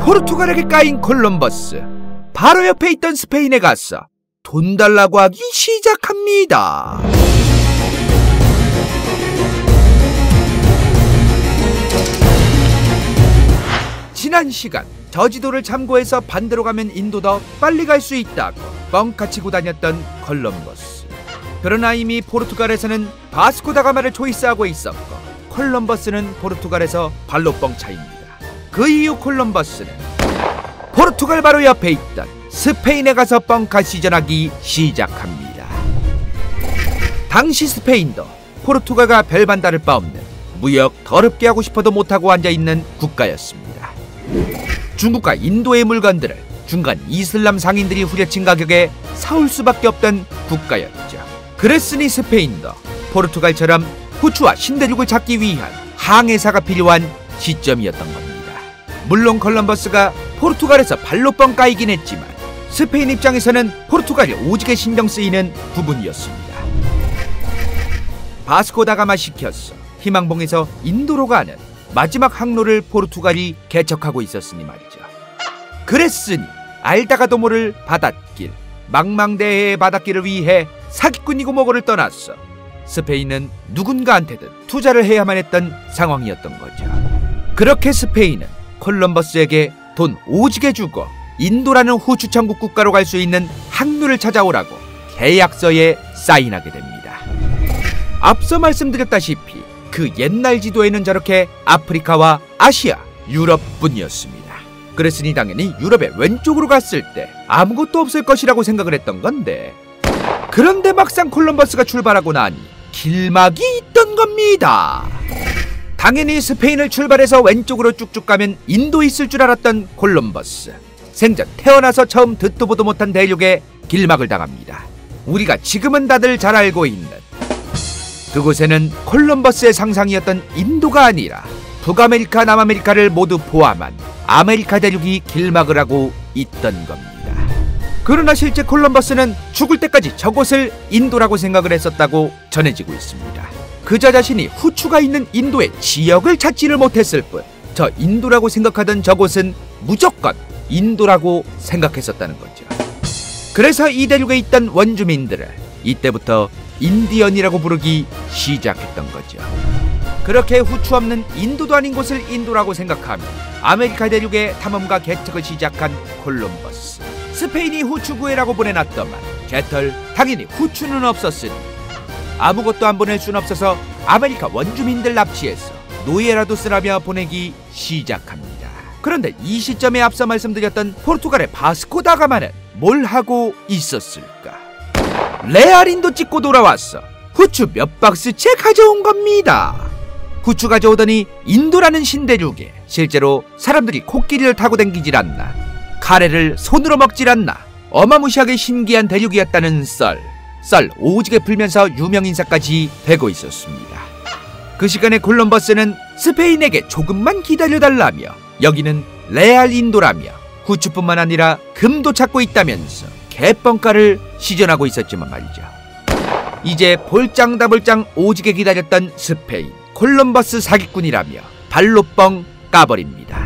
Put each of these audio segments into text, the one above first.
포르투갈에게 까인 콜럼버스, 바로 옆에 있던 스페인에 가서 돈 달라고 하기 시작합니다. 지난 시간 저지도를 참고해서 반대로 가면 인도 더 빨리 갈 수 있다고 뻥카 치고 다녔던 콜럼버스. 그러나 이미 포르투갈에서는 바스코 다가마를 초이스하고 있었고 콜럼버스는 포르투갈에서 발로 뻥 차입니다. 그 이후 콜럼버스는 포르투갈 바로 옆에 있던 스페인에 가서 뻥카 시전하기 시작합니다. 당시 스페인도 포르투갈과 별 반다를 바 없는 무역 더럽게 하고 싶어도 못하고 앉아있는 국가였습니다. 중국과 인도의 물건들을 중간 이슬람 상인들이 후려친 가격에 사올 수밖에 없던 국가였죠. 그랬으니 스페인도 포르투갈처럼 후추와 신대륙을 찾기 위한 항해사가 필요한 시점이었던 겁니다. 물론 콜럼버스가 포르투갈에서 발로 뻥 까이긴 했지만 스페인 입장에서는 포르투갈이 오지게 신경 쓰이는 부분이었습니다. 바스코 다가마 시켰어 희망봉에서 인도로 가는 마지막 항로를 포르투갈이 개척하고 있었으니 말이죠. 그랬으니 알다가도 모를 바닷길, 망망대해의 바닷길을 위해 사기꾼이고 뭐고를 떠났어 스페인은 누군가한테든 투자를 해야만 했던 상황이었던 거죠. 그렇게 스페인은 콜럼버스에게 돈 오지게 주고 인도라는 후추 천국 국가로 갈 수 있는 항로를 찾아오라고 계약서에 사인하게 됩니다. 앞서 말씀드렸다시피 그 옛날 지도에는 저렇게 아프리카와 아시아, 유럽뿐이었습니다. 그랬으니 당연히 유럽의 왼쪽으로 갔을 때 아무것도 없을 것이라고 생각을 했던 건데, 그런데 막상 콜럼버스가 출발하고 나니 길막이 있던 겁니다. 당연히 스페인을 출발해서 왼쪽으로 쭉쭉 가면 인도 있을 줄 알았던 콜럼버스, 생전 태어나서 처음 듣도 보도 못한 대륙에 길막을 당합니다. 우리가 지금은 다들 잘 알고 있는 그곳에는 콜럼버스의 상상이었던 인도가 아니라 북아메리카, 남아메리카를 모두 포함한 아메리카 대륙이 길막을 하고 있던 겁니다. 그러나 실제 콜럼버스는 죽을 때까지 저곳을 인도라고 생각을 했었다고 전해지고 있습니다. 그저 자신이 후추가 있는 인도의 지역을 찾지를 못했을 뿐 저 인도라고 생각하던 저곳은 무조건 인도라고 생각했었다는 거죠. 그래서 이 대륙에 있던 원주민들을 이때부터 인디언이라고 부르기 시작했던 거죠. 그렇게 후추 없는 인도도 아닌 곳을 인도라고 생각하며 아메리카 대륙의 탐험과 개척을 시작한 콜럼버스. 스페인이 후추 구해라고 보내놨더만 개털 당연히 후추는 없었으니 아무것도 안 보낼 순 없어서 아메리카 원주민들 납치해서 노예라도 쓰라며 보내기 시작합니다. 그런데 이 시점에 앞서 말씀드렸던 포르투갈의 바스코 다가마는 뭘 하고 있었을까? 레알인도 찍고 돌아왔어 후추 몇 박스째 가져온 겁니다. 후추 가져오더니 인도라는 신대륙에 실제로 사람들이 코끼리를 타고 댕기질 않나, 카레를 손으로 먹질 않나, 어마무시하게 신기한 대륙이었다는 썰 오지게 풀면서 유명인사까지 되고 있었습니다. 그 시간에 콜럼버스는 스페인에게 조금만 기다려달라며 여기는 레알 인도라며 후추뿐만 아니라 금도 찾고 있다면서 개뻥가를 시전하고 있었지만 말이죠. 이제 볼짱다볼짱 오지게 기다렸던 스페인, 콜럼버스 사기꾼이라며 발로 뻥 까버립니다.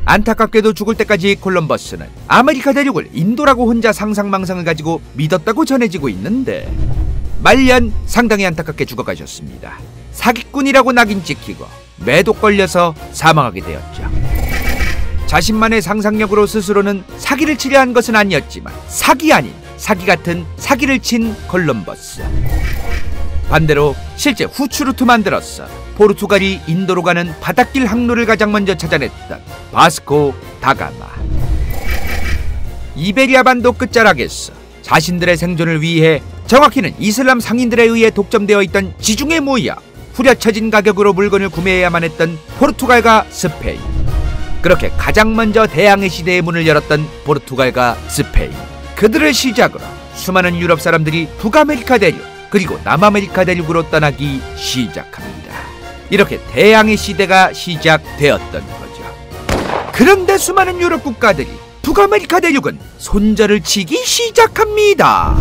안타깝게도 죽을 때까지 콜럼버스는 아메리카 대륙을 인도라고 혼자 상상망상을 가지고 믿었다고 전해지고 있는데 말년 상당히 안타깝게 죽어가셨습니다. 사기꾼이라고 낙인 찍히고 매독 걸려서 사망하게 되었죠. 자신만의 상상력으로 스스로는 사기를 치려 한 것은 아니었지만 사기 아닌 사기 같은 사기를 친 콜럼버스. 반대로 실제 후추 루트 만들었어 포르투갈이 인도로 가는 바닷길 항로를 가장 먼저 찾아냈던 바스코 다가마. 이베리아 반도 끝자락에서 자신들의 생존을 위해, 정확히는 이슬람 상인들에 의해 독점되어 있던 지중해 무역, 후려쳐진 가격으로 물건을 구매해야만 했던 포르투갈과 스페인. 그렇게 가장 먼저 대항해 시대의 문을 열었던 포르투갈과 스페인, 그들을 시작으로 수많은 유럽 사람들이 북아메리카 대륙 그리고 남아메리카 대륙으로 떠나기 시작합니다. 이렇게 대항해 시대가 시작되었던 거죠. 그런데 수많은 유럽 국가들이 북아메리카 대륙은 손절을 치기 시작합니다.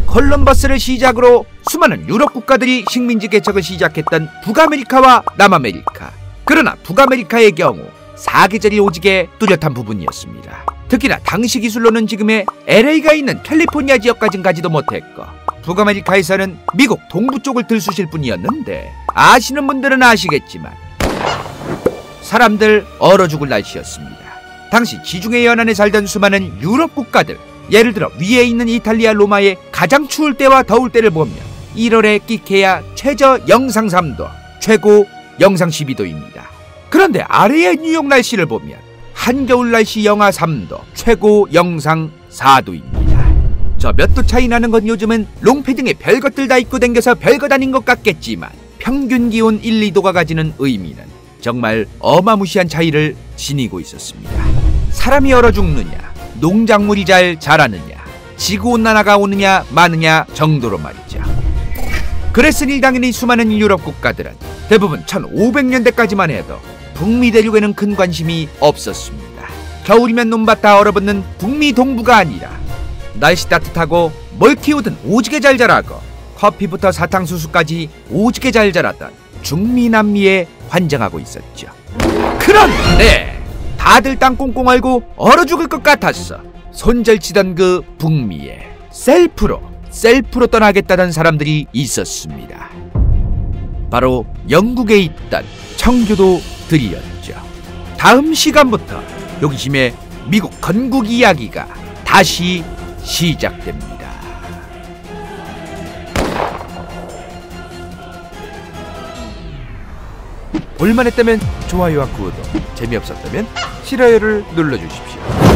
콜럼버스를 시작으로 수많은 유럽 국가들이 식민지 개척을 시작했던 북아메리카와 남아메리카. 그러나 북아메리카의 경우 사계절이 오지게 뚜렷한 부분이었습니다. 특히나 당시 기술로는 지금의 LA가 있는 캘리포니아 지역까진 가지도 못했고 북아메리카에서는 미국 동부 쪽을 들쑤실 뿐이었는데 아시는 분들은 아시겠지만 사람들 얼어 죽을 날씨였습니다. 당시 지중해 연안에 살던 수많은 유럽 국가들, 예를 들어 위에 있는 이탈리아 로마의 가장 추울 때와 더울 때를 보면 1월에 끼케야 최저 영상 3도, 최고 영상 12도입니다. 그런데 아래의 뉴욕 날씨를 보면 한겨울 날씨 영하 3도, 최고 영상 4도입니다. 저 몇 도 차이 나는 건 요즘은 롱패딩에 별것들 다 입고 댕겨서 별것 아닌 것 같겠지만 평균 기온 1, 2도가 가지는 의미는 정말 어마무시한 차이를 지니고 있었습니다. 사람이 얼어 죽느냐, 농작물이 잘 자라느냐, 지구온난화가 오느냐 마느냐 정도로 말이죠. 그랬으니 당연히 수많은 유럽 국가들은 대부분 1500년대까지만 해도 북미 대륙에는 큰 관심이 없었습니다. 겨울이면 논밭 다 얼어붙는 북미 동부가 아니라 날씨 따뜻하고 뭘 키우든 오지게 잘 자라고 커피부터 사탕수수까지 오지게 잘 자랐던 중미 남미에 환장하고 있었죠. 그런데 다들 땅 꽁꽁 얼고 얼어 죽을 것 같았어 손절치던 그 북미에 셀프로 떠나겠다던 사람들이 있었습니다. 바로 영국에 있던 청교도들이었죠. 다음 시간부터 호기심의 미국 건국 이야기가 다시 시작됩니다. 볼만했다면 좋아요와 구독, 재미없었다면 싫어요를 눌러주십시오.